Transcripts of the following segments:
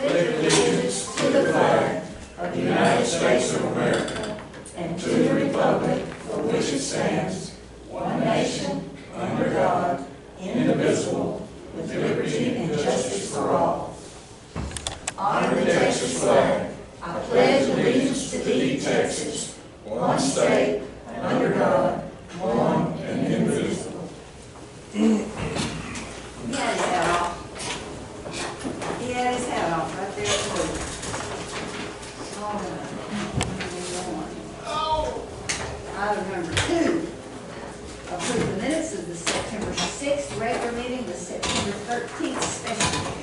pledge allegiance to the flag of the United States of America and to the republic for which it stands, one nation, under God, indivisible, with liberty and justice for all. Honor the Texas flag. I pledge allegiance to thee, Texas, one state, under God, one and indivisible. He had his hat off. He had his hat off right there too. All right. Item number 2. Approve the minutes of the September 6th regular meeting, the September 13th special meeting.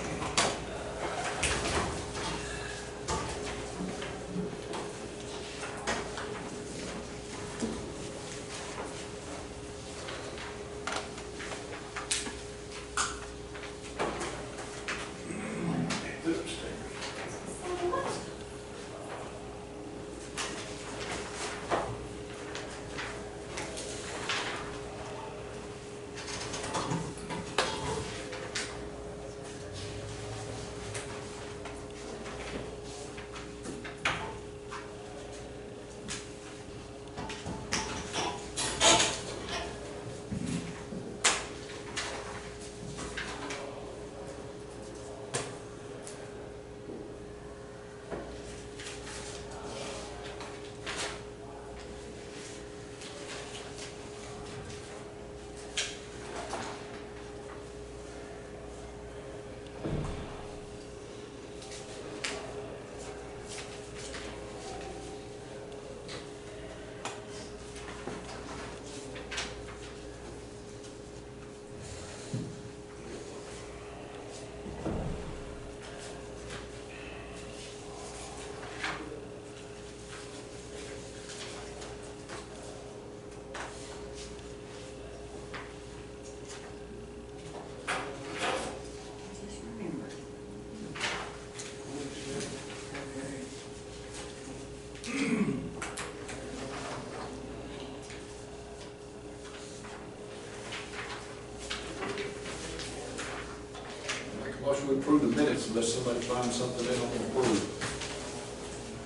Motion to approve the minutes unless somebody finds something they don't want to approve.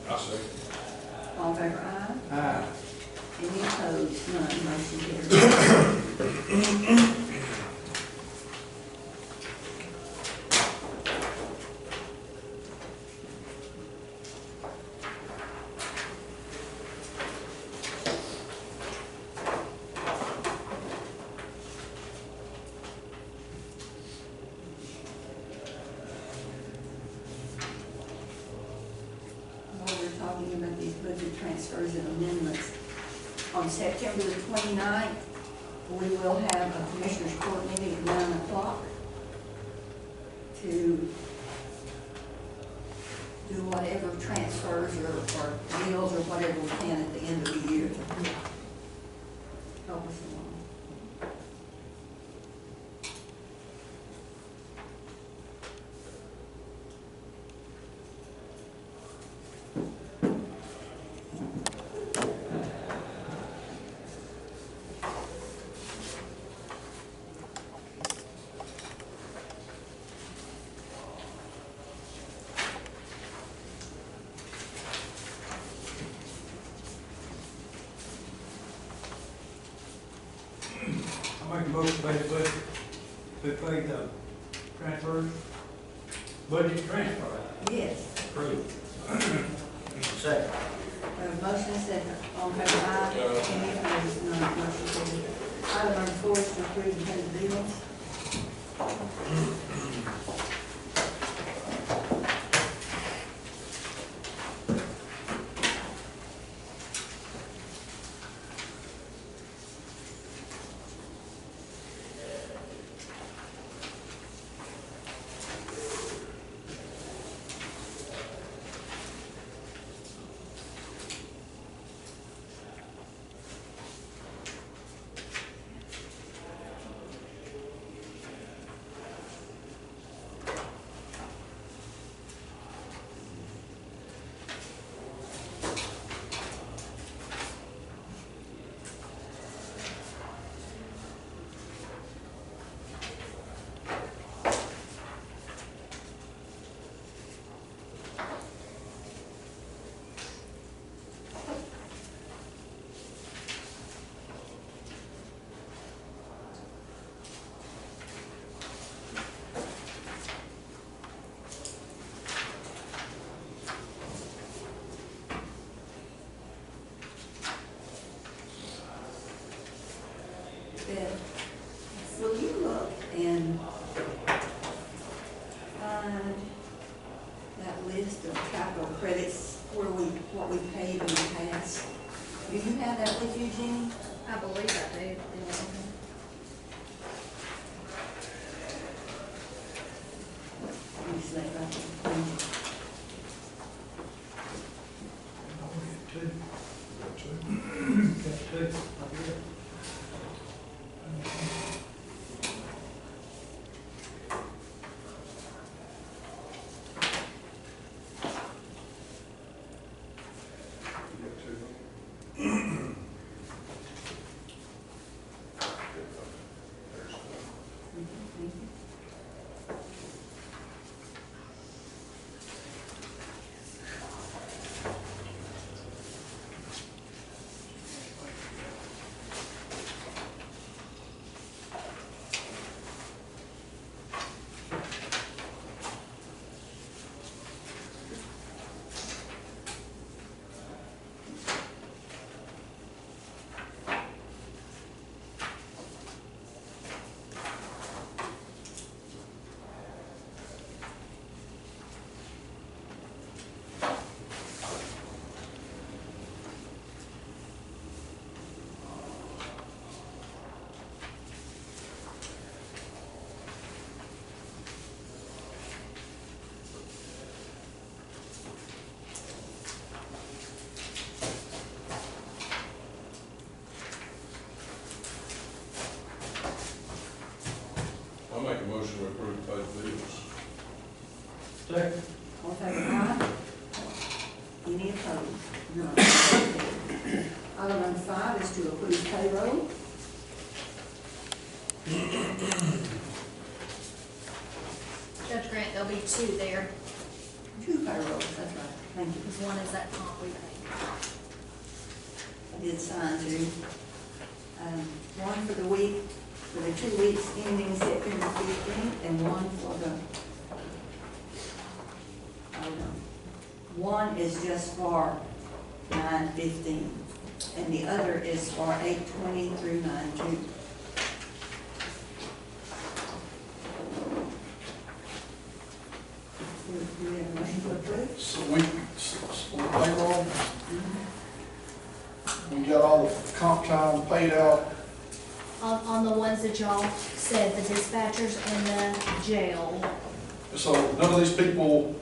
I say. All in favor, aye. Aye. Any opposed? None. Motion carries. Talking about these budget transfers and amendments. On September the 29th, we will have a Commissioners Court meeting at 9 o'clock to do whatever transfers or deals or whatever we can at the end of the year. Help us along. I make a motion to pay the transfers, budget transfer. Yes. Approved. Second. We have a motion and second. All in favor, aye. Any opposed? None. Motion carries. Item number 4 is to approve the pay the bills. find that list of capital credits where what we paid in the past. Do you have that with you, Jenny? I believe I do. Let me see if I can find it. Two. Got two. Got two. Up here. I'll make a motion to approve both bills. Second. All in favor, aye? Any opposed? None. Item number 5 is to approve payroll. Judge Grant, there'll be 2 there, 2 payrolls, that's right. Thank you. because one is that comp we paid. I did sign 2. One for the week, for the 2 weeks ending September 15th, and one for the, one is just for 9/15, and the other is for 8/20 through 9/2. Do we have a motion to approve? So payroll, we got all the comp time paid out. On the ones that y'all said, the dispatchers and the jail. So none of these people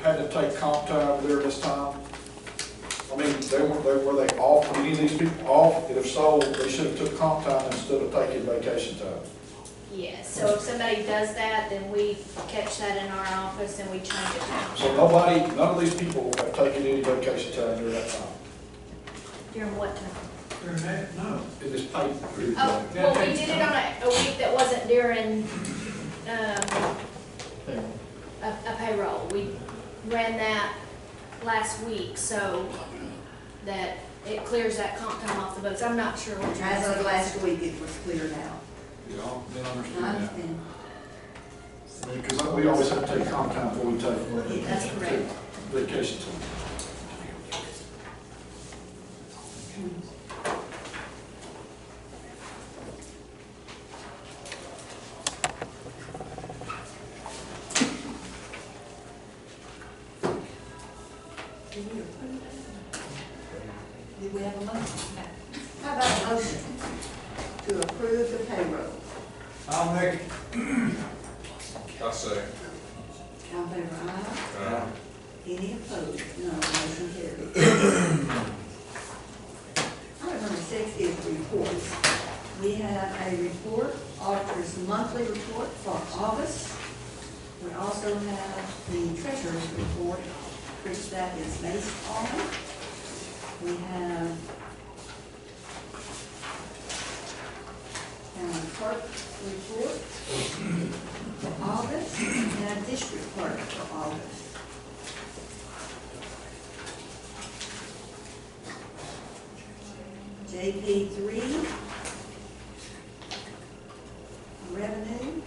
had to take comp time during this time. I mean, were they off, were any of these people off? And if so, they should have took comp time instead of taking vacation time. Yes, so if somebody does that, then we catch that in our office and we change it to So none of these people have taken any vacation time during that time. during what time? During that, no. It is paid. Oh, well, we did it on a week that wasn't during, a payroll. We ran that last week, so that it clears that comp time off the books. I'm not sure what you're As of asking. last week, it was cleared out. You know, didn't I understand that. understand. Because we always have to take comp time before we take. That's correct. Vacation time. Did we have a motion? How about a motion to approve the payroll? I'll make it. I say. All in favor, aye? Any opposed? No, motion carried. Item number 6 is reports. We have a report, auditor's monthly report for August. We also have the treasurer's report, which that is based on. We have a clerk report for August and a district clerk for August. JP3, revenue.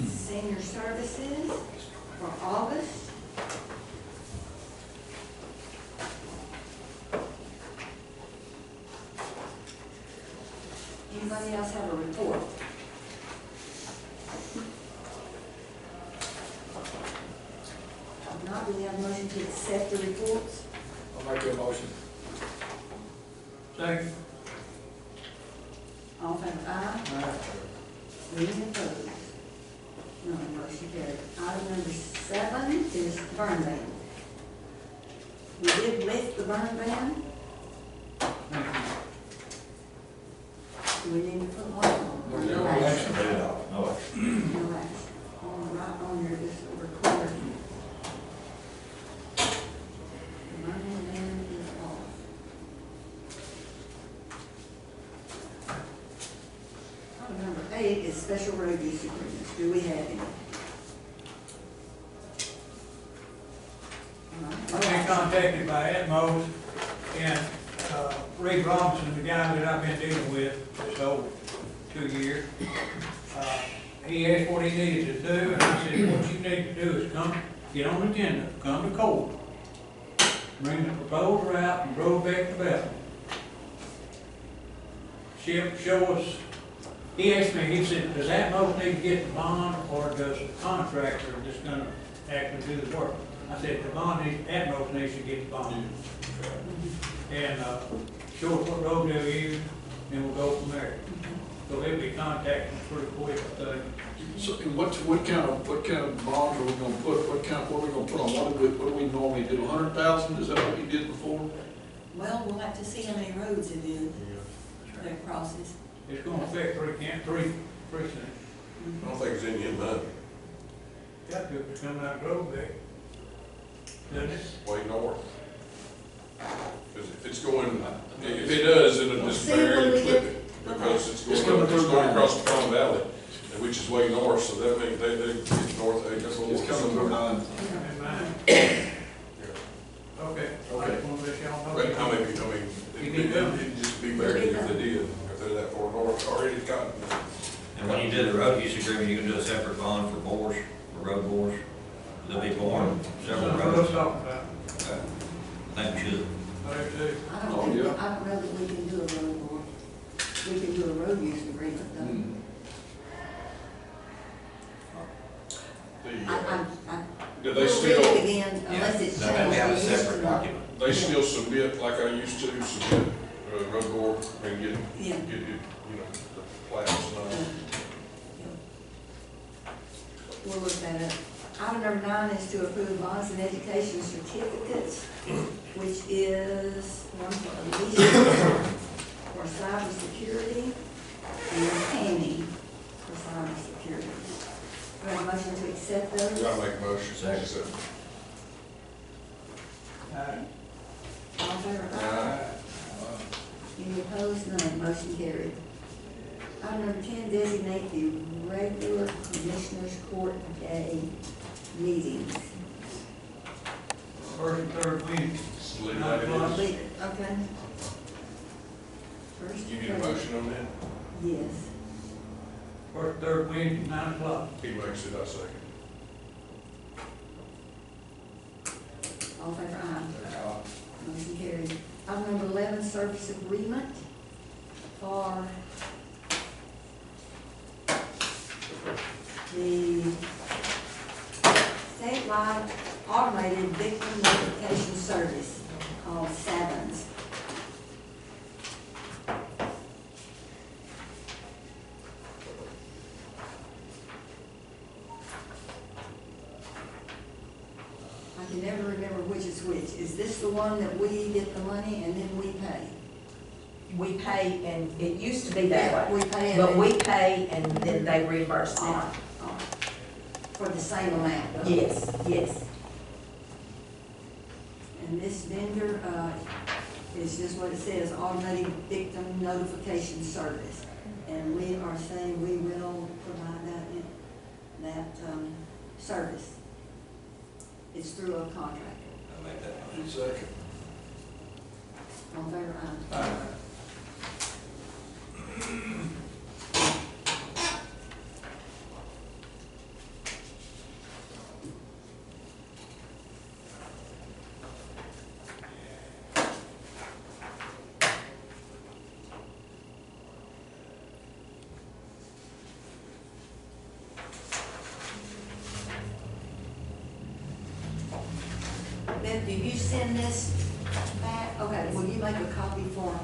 Senior services for August. Anybody else have a report? If not, do we have a motion to accept the reports? I'll make that motion. Second. All in favor, aye? Aye. Any opposed? None, motion carried. Item number 7 is burn ban. We did lift the burn ban. Thank you. Do we need to put one on? No action. No. No action. Right on your, this recorder. The burn ban is off. Item number 8 is special road use agreements. Do we have any? I've been contacted by Atmos and Reed Robinson, the guy that I've been dealing with this whole 2 years. He asked what he needed to do, and I said, what you need to do is come, get on the agenda, come to court, bring the proposal out and roll back to Bethel. Show us, he asked me, he said, does Atmos need to get the bond, or does the contractor just gonna actually do the work? I said, the bond needs, Atmos needs to get the bond. And, show us what road they'll use, and we'll go from there. So they'll be contacting us pretty quick, I think. So what kind of bonds are we gonna put, what are we gonna put on, what do we normally do, 100,000, is that what we did before? Well, we'll have to see how many roads it is that crosses. It's gonna affect three precincts. I don't think it's any in money. Got to, if it's coming out the road back. Doesn't it? Way north. Because if it's going, if it does, it'll just We'll see when barely we clip get- it. Because it's It's going, coming it's through going Brown. across the Comm Valley, which is way north, so that means they it's north, they just a little. It's coming through 9. In mind. Yeah. Okay. I Okay. just wanna let y'all know. But it'd just be buried if they did, if they're that far north, already gotten. And when you do the road use agreement, you can do a separate bond for bores, for road bores. There'll be more, several That's what I was roads. talking about. Okay. I think we should. I do too. I Oh, don't think, yeah. I don't know that we can do a road board. We can do a road use agreement though. Mm. Do they We'll read still, it again unless it's No, we have a changed. We used separate to- document. they still submit, like I used to, submit, road board, and get, Yeah. the plats and all. We'll look that up. Item number 9 is to approve bonds and education certificates, which is one for Alicia for cybersecurity and Tammy for cybersecurity. Do I have a motion to accept those? Gotta make a motion. Second. So, All in favor? Aye. Any opposed? None. Motion carried. Item number 10, designate the regular Commissioners Court Day meetings. First and third Wednesday. Just leave that it is. Okay. First. You need a motion on that? Yes. First and third Wednesday, 9 o'clock. He makes it, I second. All in favor? Aye. Motion carried. Item number 11, service agreement for the statewide automated victim notification service called SAVINS. I can never remember which is which. Is this the one that we get the money and then we pay? We pay, and it used to be that way, We pay and but then- we pay and then they reimburse All now. right, all right. For the same amount? though? Yes, yes. And this vendor, is just what it says, automatic victim notification service. And we are saying we will provide that service. It's through a contractor. I'll make that motion. Second. All in favor? Aye. Aye. do you send this back? Okay, will you make a copy for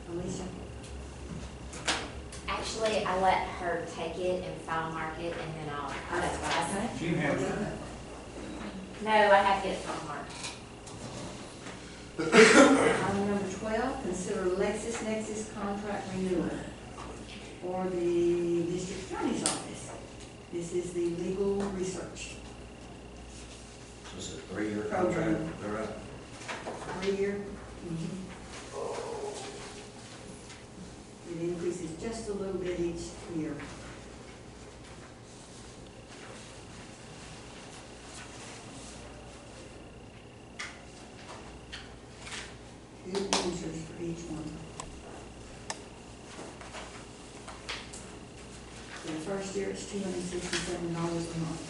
Alicia? Actually, I let her take it and file mark it, and then I'll, that's what I said. She has it. No, I have to get it file marked. Item number 12, consider LexisNexis contract renewal for the district attorney's office. This is the legal research, This is a 3-year Program. contract, is that right? 3-year. It increases just a little bit each year. Two users for each one. For the first year, it's $267 a month.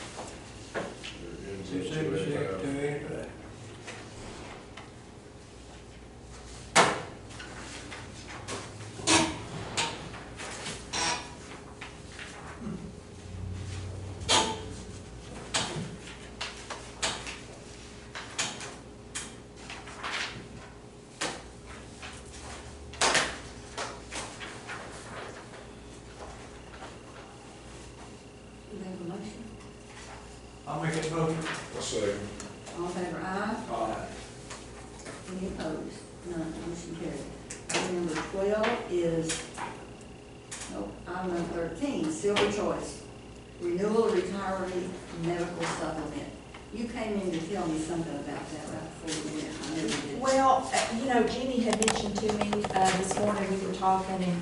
276, 285. Do we have a motion? I'll make it motion. I'll say. All in favor, aye? Aye. Any opposed? None, motion carried. Item number 12 is, item number 13, Silver Choice, renewal retiree medical supplement. You came in to tell me something about that right before we went. I know you did. Well, you know, Jenny had mentioned to me this morning, we were talking, and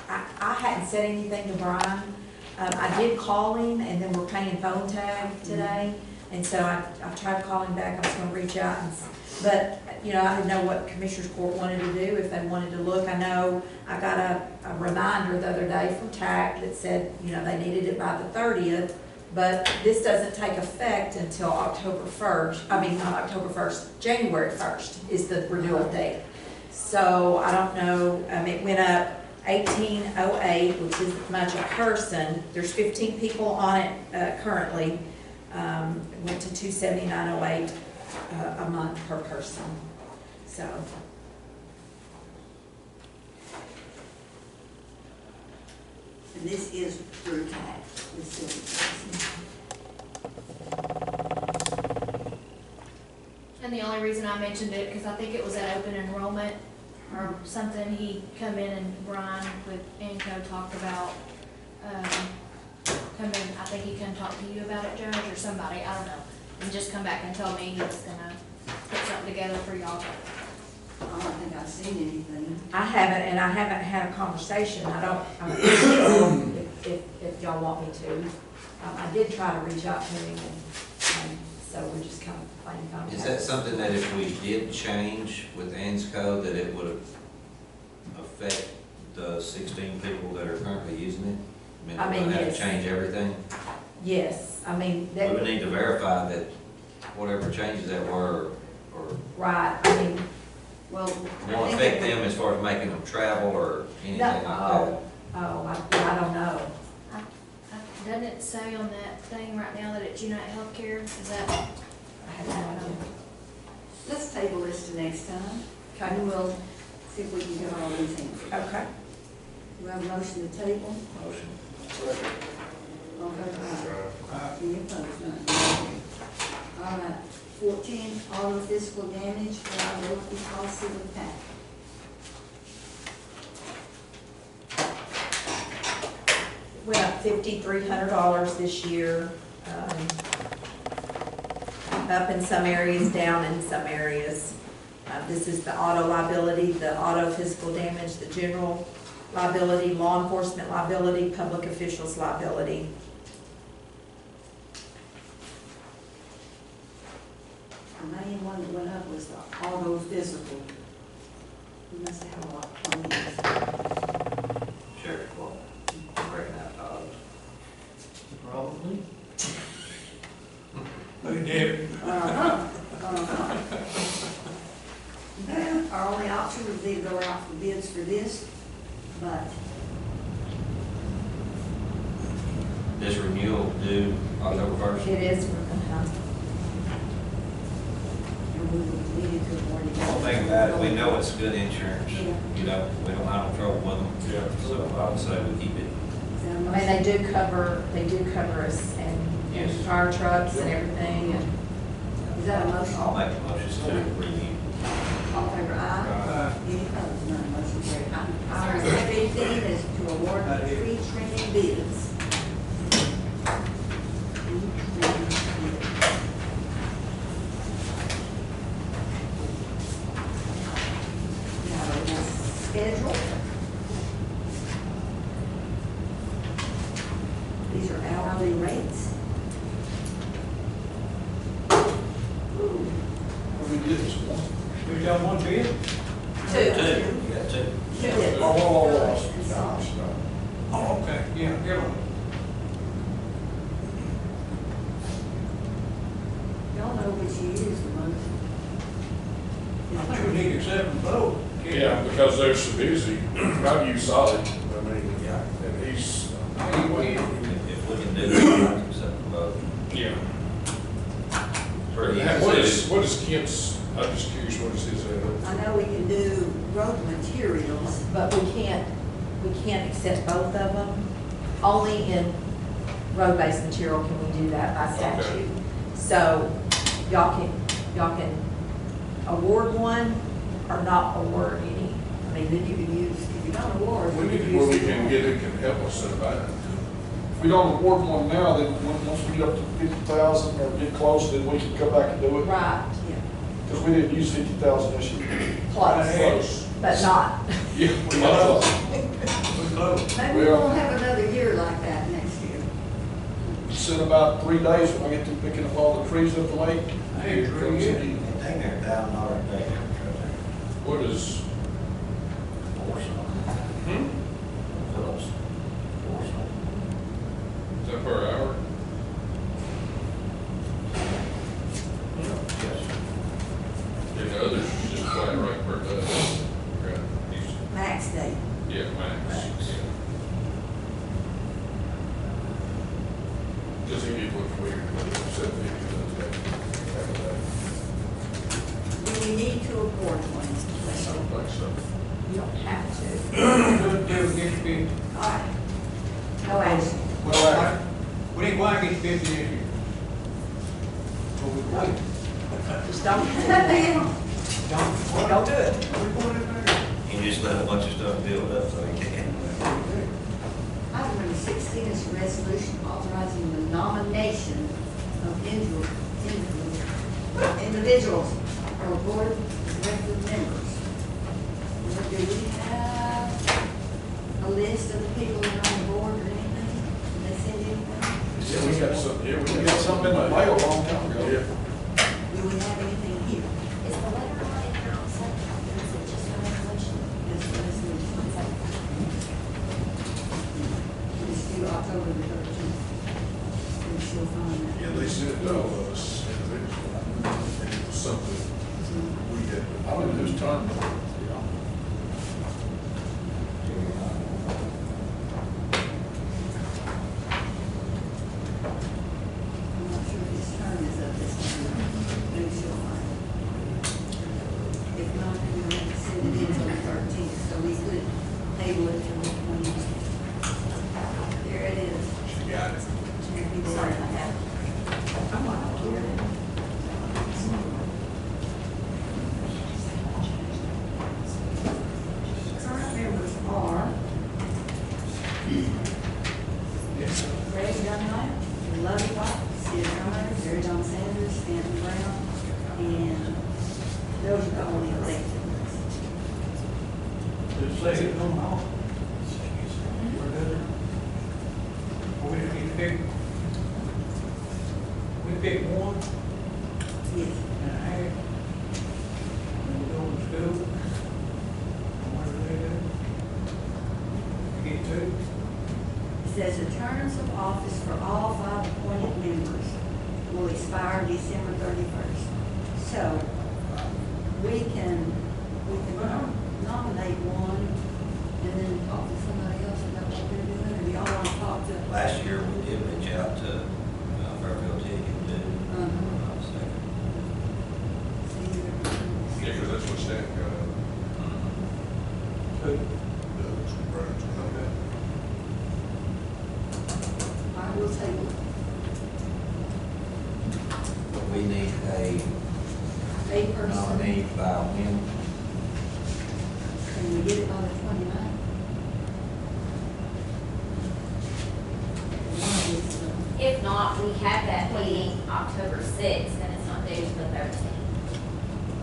I hadn't said anything to Brian. I did call him, and then we're paying phone tag today, and so I tried to call him back. I was gonna reach out, but, you know, I didn't know what Commissioners Court wanted to do, if they wanted to look. I know I got a reminder the other day from TAC that said, you know, they needed it by the 30th, but this doesn't take effect until October 1st, not October 1st, January 1st is the renewal date. So I don't know, it went up $18.08, which is much a person. There's 15 people on it currently. It went to $279.08 a month per person. So. And this is through tax, this Silver Choice. And the only reason I mentioned it, because I think it was at open enrollment or something, he come in and Brian with ANCO talked about, come in, I think he come talk to you about it, Judge, or somebody, I don't know, and just come back and tell me he was gonna put something together for y'all. I don't think I've seen anything. I haven't, and I haven't had a conversation. I don't, if y'all want me to. I did try to reach out to him, and so we're just kind of playing contact. Is that something that if we did change with ANSCO, that it would affect the 16 people that are currently using it? I mean, we'd have yes. to change everything? Yes, I mean, We would that, need to verify that whatever changes that were, or right, I mean, Well, won't affect them as far as making them travel or anything like that. I don't know. Doesn't it say on that thing right now that it's United Healthcare? Is that? I have no idea. let's table this to next time, Okay. and we'll see if we can get all these answered. Okay. We have a motion to table. Motion. All in favor, aye? Any opposed? None. All right, 14, auto physical damage liability policy with PAC. Went up $5,300 this year. Up in some areas, down in some areas. This is the auto liability, the auto physical damage, the general liability, law enforcement liability, public officials liability. The main one that went up was the auto physical. We must have a lot of claims. Sheriff, well, breaking out dogs. Probably. Look at David. Our only option would be to go out for bids for this, but This renewal due October 1st? It is, we needed to award it. One thing about it, we know it's good insurance, you know, we don't have no trouble with them. Yeah. So I would say we keep it. Is there a I mean, motion? they do cover us and Yes. fire trucks and everything, and Is that a motion? I'll make a motion to review. All in favor, aye? Any opposed? None, motion carried. Item 15 is to award tree trimming bids. Tree trimming bids. Now, it is scheduled. These are hourly rates. We did this one. We got one bid? Two, you got two. Two. Oh. Oh, okay, yeah, here one. Y'all know which you use the most. I think we need to accept them both. Yeah, because they're so busy. I use solid, I mean, Yeah. and he's, If we can do it, I can accept them both. yeah. Pretty What is Kent's, I'm just curious, what is his, I know we can do road materials. but we can't accept both of them. Only in road-based material can we do that by Okay. statute. So y'all can award one or not award any. I mean, Then you can use, if you don't award, we you can need, use. where we the can one. get it can help us in buying. If we don't award one now, then once we get up to 50,000 or get close, then we can come back and do it. right, Yeah. Because we didn't use 50,000 this year. close, Close. but not. Yeah, we might as well. We close. Maybe we won't have another year like that next year. It's in about 3 days when I get to picking up all the trees up the lake. Hey, Here it pretty comes good. again. I think they're $1,000 a day. What is, Phillips. is that per hour? Yes. And the others is just flat rate per day. Right. Max day. Yeah, max. Yeah. Does he get what we, said he Do we need to award one? I don't think so. You don't have to. Good deal, get the bid. All right. No action. Well, we didn't quite get the bid this year. But we quite. Just don't. Don't do it. We put it there. You just let a bunch of stuff build up so you can. Item number 16 is a resolution authorizing the nomination of individuals for board of director members. Do we have a list of the people that are on the board or anything? Did they send anything? Yeah, we got some, yeah, We got some in the mail a long time ago. Yeah. Do we have anything here? Is the letter on in your also? Is it just a resolution? Yes, resolution. It's due October the 13th. And she'll find that. Yeah, they sent it to all of us individually. And it was something we had. I don't know whose turn. I'm not sure if his term is up this time. Maybe she'll find it. If not, then we'll have to send it in on the 13th, so we could table it till the 20th. There it is. She got it. Sorry, I have. I'm not here. Current members are Ray Dunlap, Lovey White, Sid Ryder, Jerry Don Sanders, Stanton Brown, and those are the only elected ones. Just say it on all. Or does it? Or we just need to pick? We pick one Yes. and a half. And we go to school. And what do they do? We get two. It says the terms of office for all 5 appointed members will expire December 31st. So we can nominate one and then talk to somebody else about what they're doing, or y'all want to talk to? Last year, we did reach out to Fairfield Ticket, did. Uh-huh. I was thinking. See, a person. nominee by when? Can we get it by the 29th? If not, we have that meeting October 6th, and it's not due to the 13th.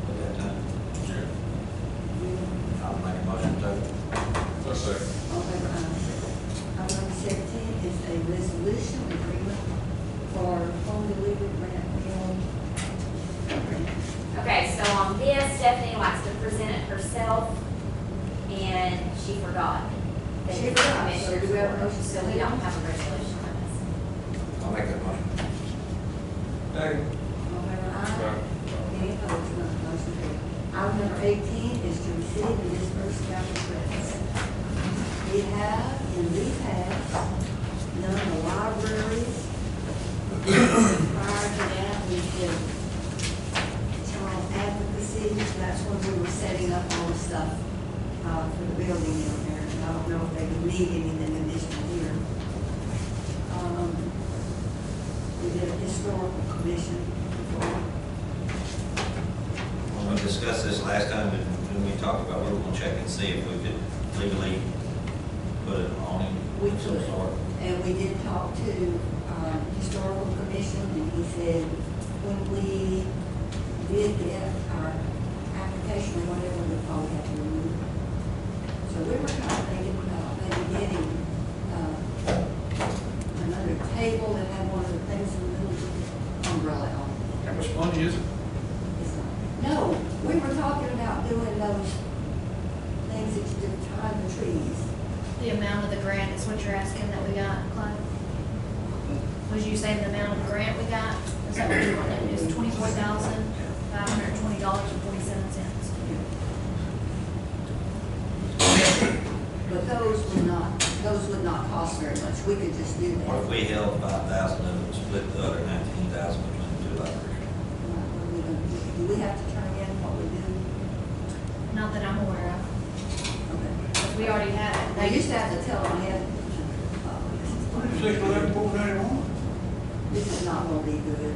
At that time? I'll make a motion to table. Let's say. Okay, item number 17 is a resolution agreement for home delivery grant film. Okay, so on this, Stephanie likes to present it herself, and she forgot. that She it's forgot, so Commissioner's do we have a Court, motion? So we don't have a resolution on this. I'll make that motion. Second. All in favor, aye. Any opposed, none, motion carried. Item number 18 is to receive and disperse county credits. We have in these past done the libraries. Prior to that, we did child advocacy. That's when we were setting up all the stuff for the building in there. And I don't know if they need anything additional here. We did a historical commission before. When we discussed this last time, when we talked about, we were gonna check and see if we could legally put it on him. We of some could. sort. And we did talk to historical commission, and he said, when we did get our application or whatever, we probably have to remove it. So we were kind of thinking about maybe getting another table that had one of the things in the middle, umbrella on it. How much money is it? It's not- No, we were talking about doing those things that you do, tie the trees. The amount of the grant is what you're asking that we got, Clyde? Was you saying the amount of the grant we got? Is that what you wanted? It's $24,520.47. But those would not cost very much. We could just do that. What if we held 5,000 of it, split the other 19,000 between the two libraries? What are we gonna do? Do we have to turn in what we do? Not that I'm aware of. Okay. We already have it. They used to have to tell them ahead. 611-491. This is not gonna be good.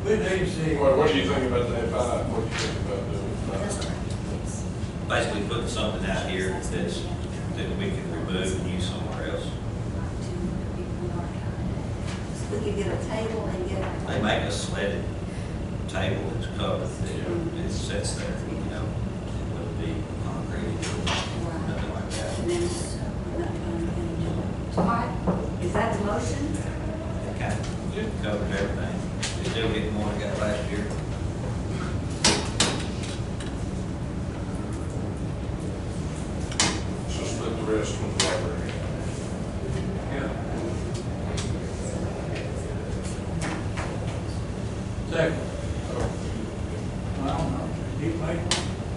We need to see. What do you think about that five? What do you think about doing That's five? correct. Yes. Basically putting something out here that we can remove and use somewhere else. We could get a table and get. They make a sledded table that's covered, that it sits there, you know, it would be concrete, nothing like that. And then, all right, is that the motion? It kind of covered everything. We still get more than we got last year. So split the rest from the library. Yeah. Second. I don't know. Keep making.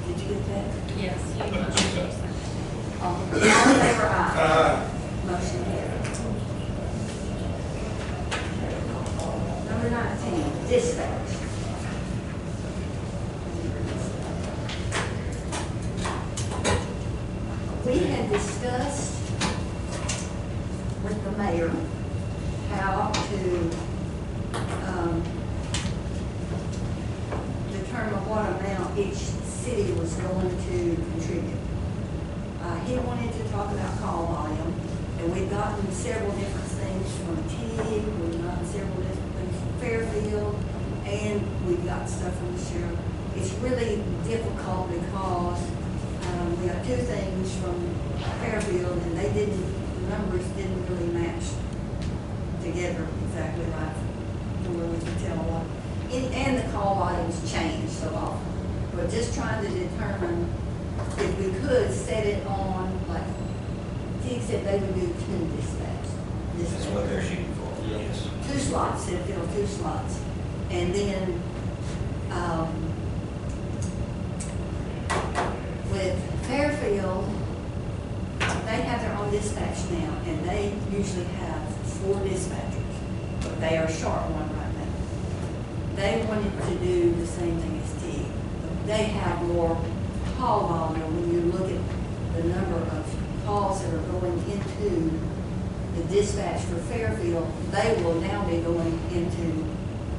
Did you get that? Yes. All in favor, aye. Motion carried. Number 19, dispatch. We had discussed with the mayor how to determine what amount each city was going to contribute. He wanted to talk about call volume, and we've gotten several different things from Teague, we've gotten several different things from Fairfield, and we've got stuff from the sheriff. It's really difficult because we got two things from Fairfield, and the numbers didn't really match together exactly right, from where we could tell what. And the call volumes change so often. We're just trying to determine if we could set it on, like, Teague said they would do 2 dispatch. That's what they're shooting for, yes. 2 slots, they'd fill 2 slots. And then, with Fairfield, they have their own dispatch now, and they usually have 4 dispatchers, but they are short one right now. They wanted to do the same thing as Teague. They have more call volume when you look at the number of calls that are going into the dispatch for Fairfield. They will now be going into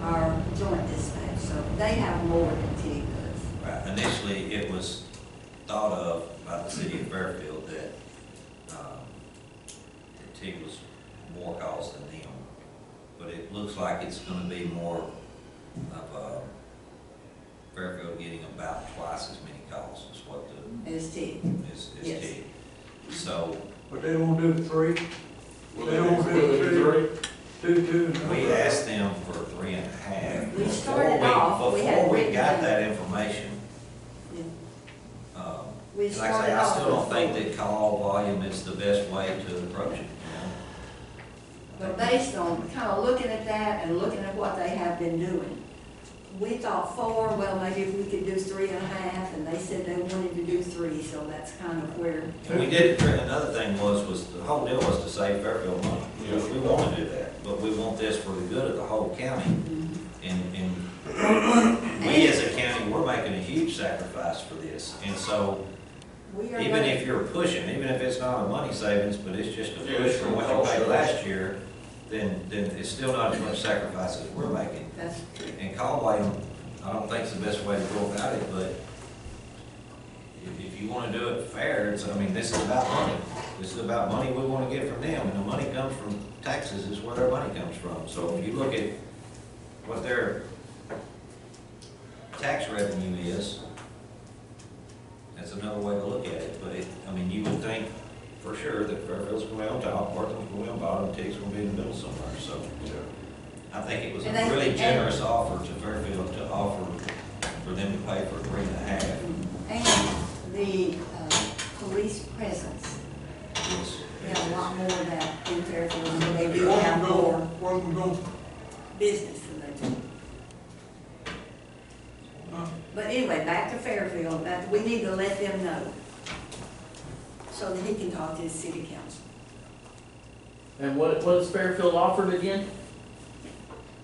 our joint dispatch. So they have more than Tig does. Right, initially, it was thought of by the city of Fairfield that Tig was more calls than them. But it looks like it's gonna be more of Fairfield getting about twice as many calls as what As Tig. is Yes. Tig. So, But they don't do three, Will they don't do two. we asked them for 3.5. We started off, we had Before we written got down. that information, Yeah. um, We like I say, started I off still don't with think 4. that call volume is the best way to approach it. But based on kind of looking at that and looking at what they have been doing, we thought 4, well, maybe if we could do 3.5, and they said they wanted to do 3, so that's kind of where. And we did, another thing was the whole deal was to save Fairfield money. Yes. We want to do that, but we want this for the good of the whole county. Mhm. And we as a county, we're making a huge sacrifice for this. And so, We are even going- if you're pushing, even if it's not a money savings, but it's just a Yeah, push it's from what gonna you paid cost last year, then it's still not as much sacrifice as we're making. That's true. And call volume, I don't think it's the best way to go about it, but if you wanna do it fair, I mean, this is about money. This is about money we wanna get from them, and the money comes from taxes is where their money comes from. So if you look at what their tax revenue is, that's another way to look at it. But you would think for sure that Fairfield's gonna be on top, Bartlett's gonna be on bottom, Tig's gonna be in the middle somewhere, so. I think it was a And they- really generous offer to Fairfield to offer for them to pay for 3.5. And the police presence, we have a lot more of that in Fairfield, so they do have more Where we going? business than they do. But anyway, back to Fairfield, we need to let them know, so that he can talk to his city council. And what is Fairfield offered again?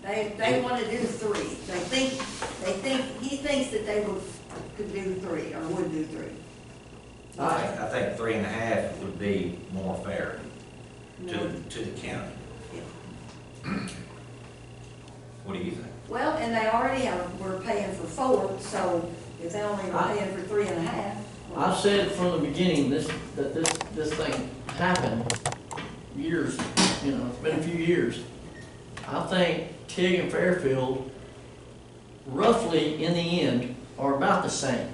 They want to do 3. He thinks that they could do 3, or would do 3. I think 3.5 would be more fair More- to the county. Yeah. What do you think? Well, and they already were paying for 4, so if they only were paying for 3.5. I've said from the beginning that this thing happened years, it's been a few years. I think Tig and Fairfield, roughly in the end, are about the same.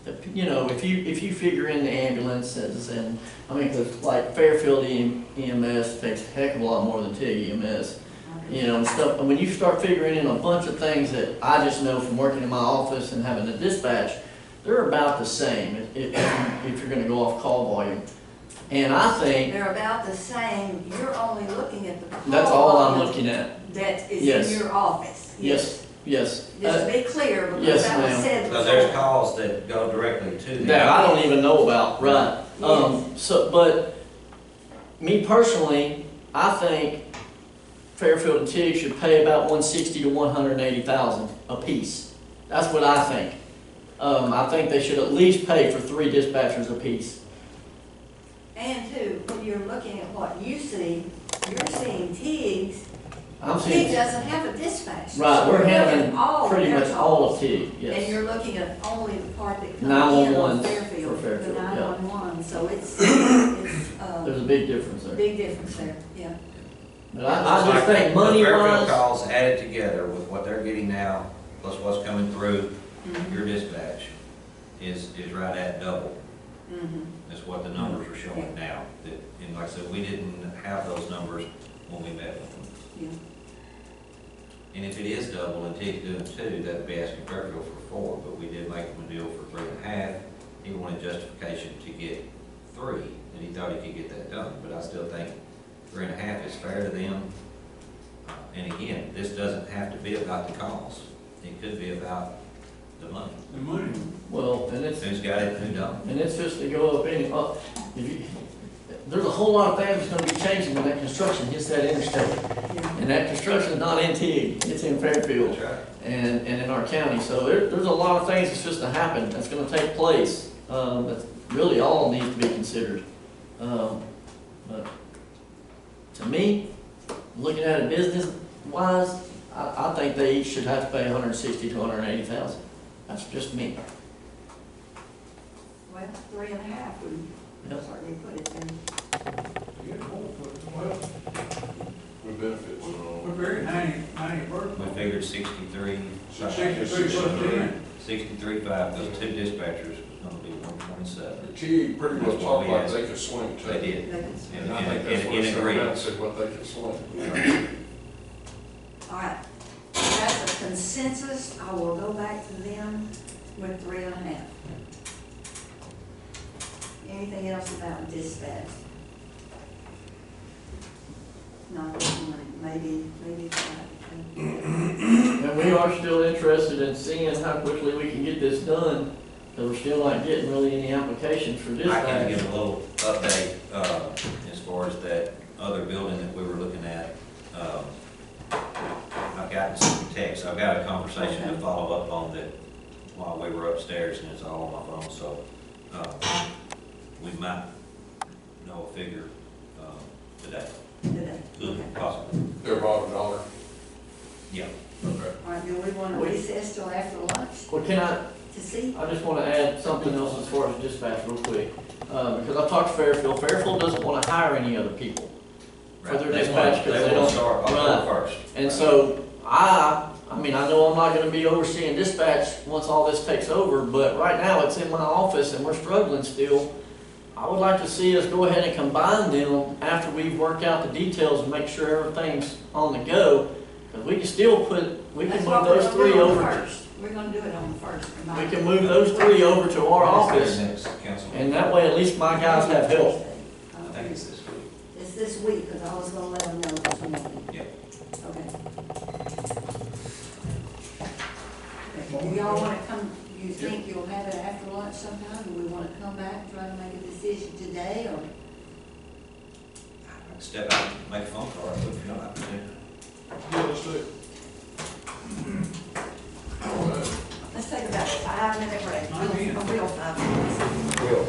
If you figure in the ambulances and, 'cause like Fairfield EMS takes a heck of a lot more than Tig EMS. And stuff, and when you start figuring in a bunch of things that I just know from working in my office and having a dispatch, they're about the same if you're gonna go off call volume. And I think They're about the same, you're only looking at the call that's all I'm volume looking at. that is Yes. in your office. Yes. Just to be clear, because yes, that was ma'am. said before. So there's calls that go directly to them. That I don't even know about, right? Yes. But me personally, I think Fairfield and Tig should pay about 160 to 180,000 apiece. That's what I think. I think they should at least pay for 3 dispatchers apiece. And two, when you're looking at what you see, you're seeing Tig's. I'm Tig seeing, doesn't have a dispatch. right, So we're you're handling looking all pretty their much all calls. of Tig, And yes. you're looking at only the part that comes in 911 on for Fairfield, the Fairfield, yeah. 911, so it's There's a big difference there. big difference there, yeah. But I just think The money Fairfield wise, calls added together with what they're getting now, plus what's coming through your dispatch, is right at double. Mhm. Is what the numbers are showing now. And like I said, we didn't have those numbers when we met with them. Yeah. And if it is double and Tig's doing 2, that'd be asking Fairfield for 4, but we did make him a deal for 3.5. He wanted justification to get 3, and he thought he could get that done, but I still think 3.5 is fair to them. And again, this doesn't have to be about the calls. It could be about the money. The money. well, and it's, Who's got it, who don't. and it's just to go up there's a whole lot of things gonna be changing when that construction hits that interstate. Yeah. And that construction is not in Tig, it's in Fairfield That's right. and in our county. So there's a lot of things that's just to happen, that's gonna take place. That's really all needs to be considered. But to me, looking at it business wise, I think they each should have to pay 160 to 180,000. That's just me. Well, 3.5 would Yep. certainly put it in. Well, With benefits and all. we're very 90 work. We figured 63. 63 plus 10. 63.5, those two dispatchers was gonna be 127. T pretty much That's what talked we like asked. they could swing too. They did, They can- And I think that's what in it said, agreement. that said what they could swing. All right, that's a consensus, I will go back to them with 3.5. Anything else about dispatch? Not this morning, maybe five. And we are still interested in seeing how quickly we can get this done, because we're still not getting really any applications for I can dispatch. give a little update, as far as that other building that we were looking at. I've gotten some texts, I've got a conversation to follow up on that while we were upstairs, and it's all on my phone, so, we might know a figure, today. Today. Okay. Possibly, They're about $1. yeah. Okay. All right, do we want to recess till after lunch Well, can I, to see? I just want to add something else as far as dispatch real quick. Because I talked to Fairfield. Fairfield doesn't want to hire any other people for their dispatch because they They will don't. start Right. October 1st. And so I mean, I know I'm not gonna be overseeing dispatch once all this takes over, but right now it's in my office and we're struggling still. I would like to see us go ahead and combine them after we've worked out the details and make sure everything's on the go. Cause we can still we can That's move what we're those gonna three do on the over. first. We're gonna do it on the first. We can move those three over to our office, Next council. and that way at least my guys have help. I think it's this week. It's this week, because I was gonna let them know this morning. Yeah. Okay. Do y'all wanna come, you think you'll have it after lunch sometime? Do we wanna come back and try to make a decision today, or? I can step out and make a phone call, if you don't have to. Yeah, let's do it. All right. Let's take about a 5-minute break. I'm in. A real 5 minutes. Well.